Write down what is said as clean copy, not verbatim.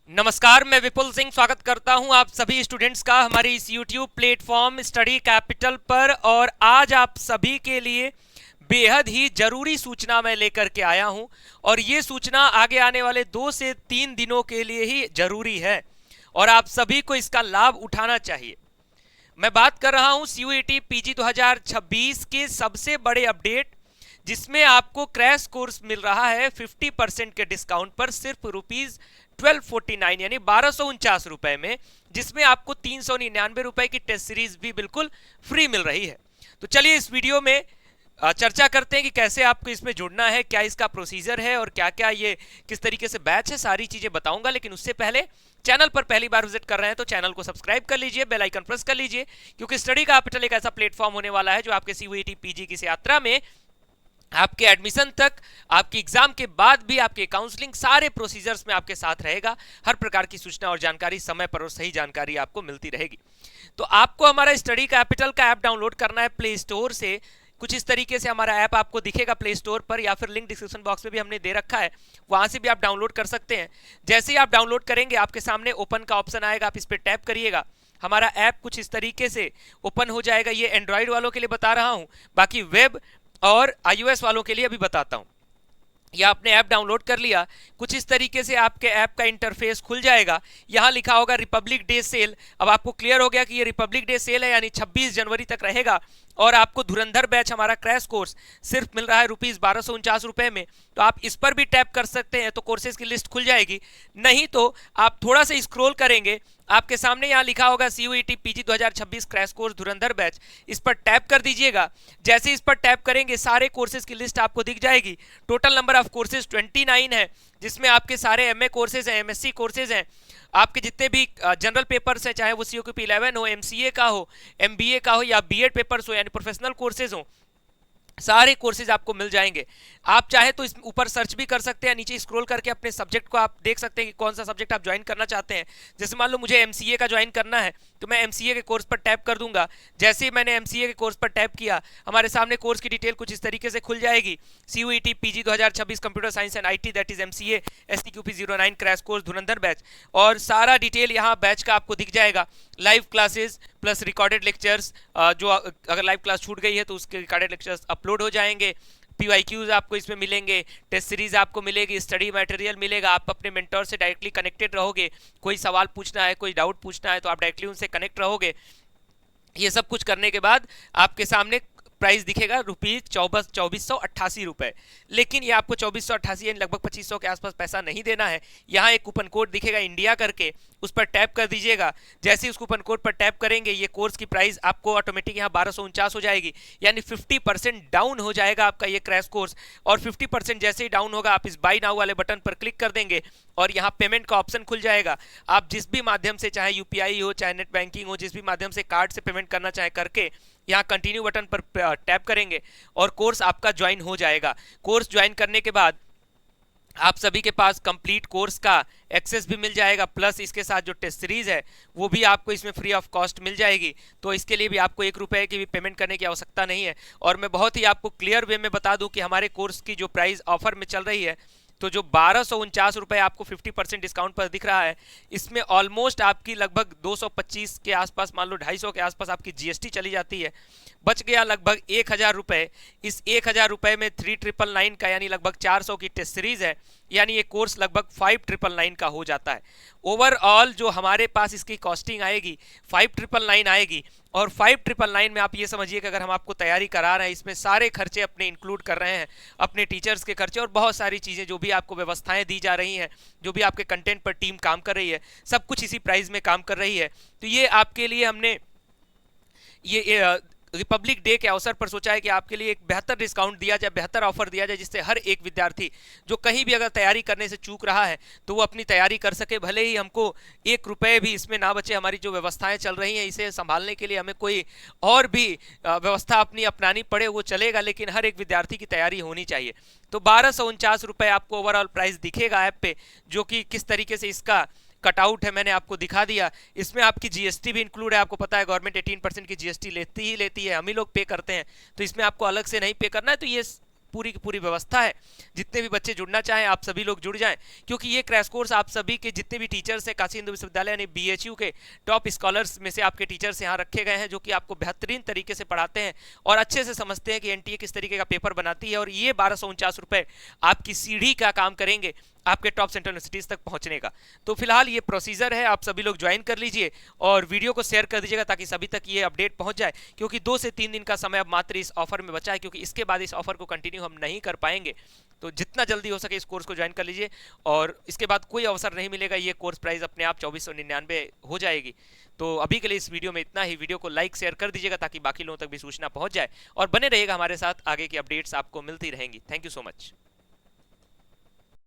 नमस्कार, मैं विपुल सिंह स्वागत करता हूं आप सभी स्टूडेंट्स का हमारे इस YouTube प्लेटफॉर्म स्टडी कैपिटल पर। और आज आप सभी के लिए बेहद ही जरूरी सूचना मैं लेकर के आया हूं और ये सूचना आगे आने वाले 2 से 3 दिनों के लिए ही जरूरी है और आप सभी को इसका लाभ उठाना चाहिए। मैं बात कर रहा हूं CUET PG 2026 के सबसे बड़े अपडेट, जिसमें आपको क्रैश कोर्स मिल रहा है 50% के डिस्काउंट पर सिर्फ ₹1249 यानी 1249 रुपए में, जिसमें आपको 399 रुपए की टेस्ट सीरीज भी बिल्कुल फ्री मिल रही है। तो चलिए इस वीडियो में चर्चा करते हैं कि कैसे आपको इसमें जुड़ना है, क्या इसका प्रोसीजर है और क्या क्या ये किस तरीके से बैच है, सारी चीजें बताऊंगा। लेकिन उससे पहले चैनल पर पहली बार विजिट कर रहे हैं तो चैनल को सब्सक्राइब कर लीजिए, बेल आइकन प्रेस कर लीजिए, क्योंकि स्टडी कैपिटल एक ऐसा प्लेटफॉर्म होने वाला है जो आपके CUET PG की इस यात्रा में आपके एडमिशन तक, आपकी एग्जाम के बाद भी आपके काउंसलिंग सारे प्रोसीजर्स में आपके साथ रहेगा। हर प्रकार की सूचना और जानकारी समय पर और सही जानकारी आपको मिलती रहेगी। तो आपको हमारा स्टडी कैपिटल का ऐप डाउनलोड करना है प्ले स्टोर से। कुछ इस तरीके से हमारा ऐप आपको दिखेगा प्ले स्टोर पर, या फिर लिंक डिस्क्रिप्शन बॉक्स में भी हमने दे रखा है, वहां से भी आप डाउनलोड कर सकते हैं। जैसे ही आप डाउनलोड करेंगे आपके सामने ओपन का ऑप्शन आएगा, आप इस पर टैप करिएगा, हमारा ऐप कुछ इस तरीके से ओपन हो जाएगा। ये एंड्रॉइड वालों के लिए बता रहा हूं, बाकी वेब और iOS वालों के लिए अभी बताता हूं। या आपने ऐप डाउनलोड कर लिया, कुछ इस तरीके से आपके ऐप का इंटरफेस खुल जाएगा। यहां लिखा होगा रिपब्लिक डे सेल। अब आपको क्लियर हो गया कि ये रिपब्लिक डे सेल है, यानी 26 जनवरी तक रहेगा और आपको धुरंधर बैच हमारा क्रैश कोर्स सिर्फ मिल रहा है ₹1249 रुपए में। तो आप इस पर भी टैप कर सकते हैं तो कोर्सेज की लिस्ट खुल जाएगी। नहीं तो आप थोड़ा सा स्क्रॉल करेंगे, आपके सामने यहाँ लिखा होगा CUET PG 2026 क्रैश कोर्स धुरंधर बैच, इस पर टैप कर दीजिएगा। जैसे इस पर टैप करेंगे सारे कोर्सेज की लिस्ट आपको दिख जाएगी। टोटल नंबर ऑफ कोर्सेज 29 है, जिसमें आपके सारे MA कोर्सेज हैं, MSc कोर्सेज हैं, आपके जितने भी जनरल पेपर्स हैं, चाहे वो COQP 11 हो, MCA का हो, MBA का हो या BEd पेपर्स हो, यानी प्रोफेशनल कोर्सेज हो, सारे कोर्सेज आपको मिल जाएंगे। आप चाहे तो इस ऊपर सर्च भी कर सकते हैं, नीचे स्क्रॉल करके अपने सब्जेक्ट को आप देख सकते हैं कि कौन सा सब्जेक्ट आप ज्वाइन करना चाहते हैं। जैसे मान लो मुझे MCA का ज्वाइन करना है तो मैं MCA के कोर्स पर टैप कर दूंगा। जैसे ही मैंने MCA के कोर्स पर टैप किया, हमारे सामने कोर्स की डिटेल कुछ इस तरीके से खुल जाएगी। CUET PG 2026 computer science and IT, that is MCA STQP 09 crash course Dhurandhar batch, और सारा डिटेल यहाँ बैच का आपको दिख जाएगा। Live classes plus recorded lectures, जो अगर लाइव क्लास छूट गई है तो उसके रिकॉर्डेड लेक्चर्स अपलोड हो जाएंगे। PYQs आपको इसमें मिलेंगे, टेस्ट सीरीज आपको मिलेगी, स्टडी मटेरियल मिलेगा, आप अपने मेंटर से डायरेक्टली कनेक्टेड रहोगे। कोई सवाल पूछना है, कोई डाउट पूछना है तो आप डायरेक्टली उनसे कनेक्ट रहोगे। ये सब कुछ करने के बाद आपके सामने प्राइस दिखेगा ₹2488। लेकिन ये आपको 2488 यानी लगभग 2500 के आसपास पैसा नहीं देना है। यहाँ एक कूपन कोड दिखेगा इंडिया करके, उस पर टैप कर दीजिएगा। जैसे ही उस कूपन कोड पर टैप करेंगे ये कोर्स की प्राइस आपको ऑटोमेटिक यहाँ 1249 हो जाएगी, यानी 50% डाउन हो जाएगा आपका ये क्रैश कोर्स। और 50% जैसे ही डाउन होगा आप इस बाई नाउ वाले बटन पर क्लिक कर देंगे और यहाँ पेमेंट का ऑप्शन खुल जाएगा। आप जिस भी माध्यम से, चाहे UPI हो, चाहे नेट बैंकिंग हो, जिस भी माध्यम से कार्ड से पेमेंट करना चाहे करके यहाँ कंटिन्यू बटन पर टैप करेंगे और कोर्स आपका ज्वाइन हो जाएगा। कोर्स ज्वाइन करने के बाद आप सभी के पास कंप्लीट कोर्स का एक्सेस भी मिल जाएगा, प्लस इसके साथ जो टेस्ट सीरीज है वो भी आपको इसमें फ्री ऑफ कॉस्ट मिल जाएगी। तो इसके लिए भी आपको ₹1 की भी पेमेंट करने की आवश्यकता नहीं है। और मैं बहुत ही आपको क्लियर वे में बता दूं कि हमारे कोर्स की जो प्राइस ऑफर में चल रही है, तो जो 1249 रुपए आपको 50% डिस्काउंट पर दिख रहा है, इसमें ऑलमोस्ट आपकी लगभग 225 के आसपास, मान लो 250 के आसपास आपकी GST चली जाती है। बच गया लगभग 1000 रुपए। इस 1000 रुपए में 3999 का यानी लगभग 400 की टेस्ट सीरीज है, यानी ये कोर्स लगभग 5999 का हो जाता है। ओवरऑल जो हमारे पास इसकी कॉस्टिंग आएगी 5999 आएगी। और 5999 में आप ये समझिए कि अगर हम आपको तैयारी करा रहे हैं, इसमें सारे खर्चे अपने इंक्लूड कर रहे हैं, अपने टीचर्स के खर्चे और बहुत सारी चीज़ें जो भी आपको व्यवस्थाएं दी जा रही हैं, जो भी आपके कंटेंट पर टीम काम कर रही है, सब कुछ इसी प्राइस में काम कर रही है। तो ये आपके लिए हमने ये रिपब्लिक डे के अवसर पर सोचा है कि आपके लिए एक बेहतर डिस्काउंट दिया जाए, बेहतर ऑफर दिया जाए, जिससे हर एक विद्यार्थी जो कहीं भी अगर तैयारी करने से चूक रहा है तो वो अपनी तैयारी कर सके। भले ही हमको ₹1 भी इसमें ना बचे, हमारी जो व्यवस्थाएं चल रही हैं इसे संभालने के लिए हमें कोई और भी व्यवस्था अपनी अपनानी पड़े वो चलेगा, लेकिन हर एक विद्यार्थी की तैयारी होनी चाहिए। तो 1249 रुपये आपको ओवरऑल प्राइस दिखेगा ऐप पे, जो कि किस तरीके से इसका कटआउट है मैंने आपको दिखा दिया। इसमें आपकी GST भी इंक्लूड है। आपको पता है गवर्नमेंट 18% की GST लेती है, हम ही लोग पे करते हैं, तो इसमें आपको अलग से नहीं पे करना है। तो ये पूरी की पूरी व्यवस्था है। जितने भी बच्चे जुड़ना चाहें आप सभी लोग जुड़ जाएं, क्योंकि ये क्रैश कोर्स आप सभी के जितने भी टीचर्स हैं काशी हिंदू विश्वविद्यालय यानी BHU के टॉप स्कॉलर्स में से आपके टीचर्स यहाँ रखे गए हैं, जो कि आपको बेहतरीन तरीके से पढ़ाते हैं और अच्छे से समझते हैं कि NTA किस तरीके का पेपर बनाती है। और ये 1249 रुपए आपकी सीढ़ी का काम करेंगे आपके टॉप सेंट्रल यूनिवर्सिटीज तक पहुंचने का। तो फिलहाल ये प्रोसीजर है, आप सभी लोग ज्वाइन कर लीजिए और वीडियो को शेयर कर दीजिएगा ताकि सभी तक ये अपडेट पहुंच जाए, क्योंकि 2 से 3 दिन का समय अब मात्र इस ऑफर में बचा है, क्योंकि इसके बाद इस ऑफर को कंटिन्यू हम नहीं कर पाएंगे। तो जितना जल्दी हो सके इस कोर्स को ज्वाइन कर लीजिए और इसके बाद कोई अवसर नहीं मिलेगा, ये कोर्स प्राइस अपने आप 2499 हो जाएगी। तो अभी के लिए इस वीडियो में इतना ही। वीडियो को लाइक शेयर कर दीजिएगा ताकि बाकी लोगों तक भी सूचना पहुंच जाए और बने रहिएगा हमारे साथ, आगे की अपडेट्स आपको मिलती रहेंगी। Thank you so much.